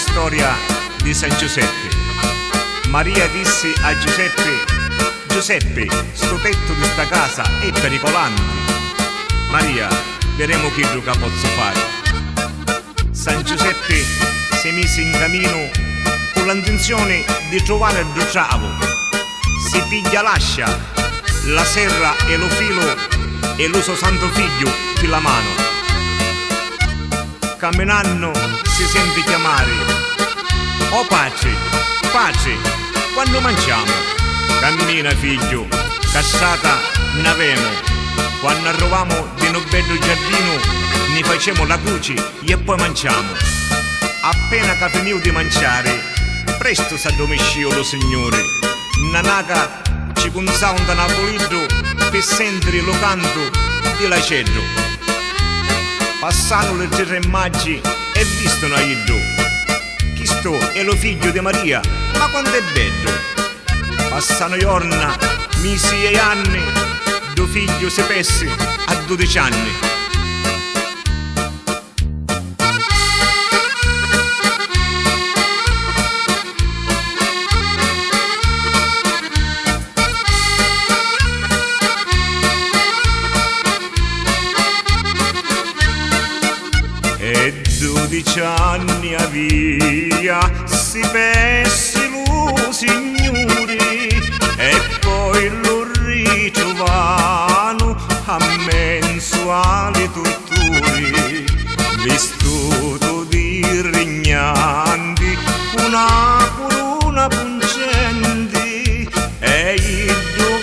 storia di San Giuseppe. Maria disse a Giuseppe: Giuseppe, sto tetto di sta casa è pericolante. Maria, vedremo che duca posso fare. San Giuseppe si mise in cammino con l'intenzione di trovare il duciavo. Si piglia l'ascia, la serra e lo filo e lo suo santo figlio che la mano. Camminando si sente chiamare: oh pace, pace, quando mangiamo? Cammina figlio, cassata n'avemo. Quando arriviamo di un bello giardino ne facciamo la cuci e poi mangiamo. Appena che finito di mangiare, presto s'addormisciò lo signore. Nanaca ci punzava un napolito per sentire lo canto di l'aceto. Passano le 3 Maggi e vistono a Iddo: chi sto è lo figlio di Maria, ma quanto è bello. Passano giorni, mesi e anni, do figlio si pesse a 12 anni. E 12 anni a via si perse lo signore e poi lo ritrovano a mezzo alle torture, vestito di regnanti, una corona pungente e io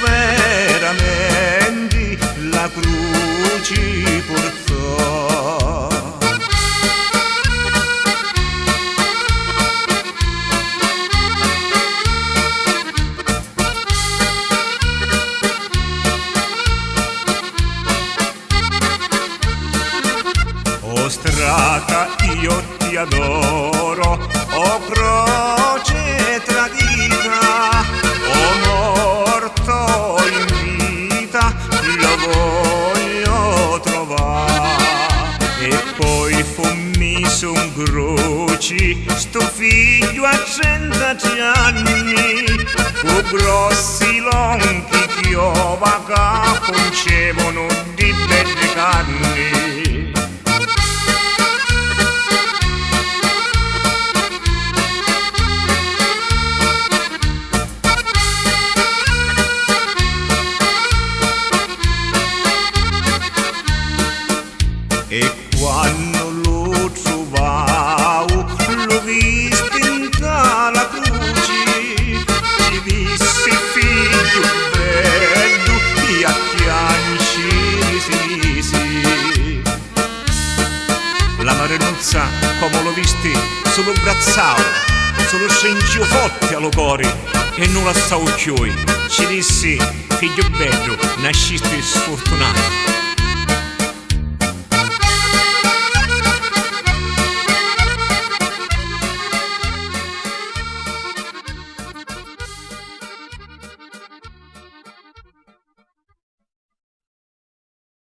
veramente la croce portò. O strata io ti adoro, o croce tradita, o morto in vita, lo voglio trovare. E poi fummi son croci, sto figlio a 100 anni, con grossi lonchi chiova che concevano di belle carni. E quando lo trovavo, l'ho visto in la croce, ci disse figlio bello, e a chianci sì. La Marenuzza, come l'ho visto, solo abbrazzavo, solo scendio forte allo cuore e non la stavo più. Ci disse: figlio bello, nasciste sfortunato.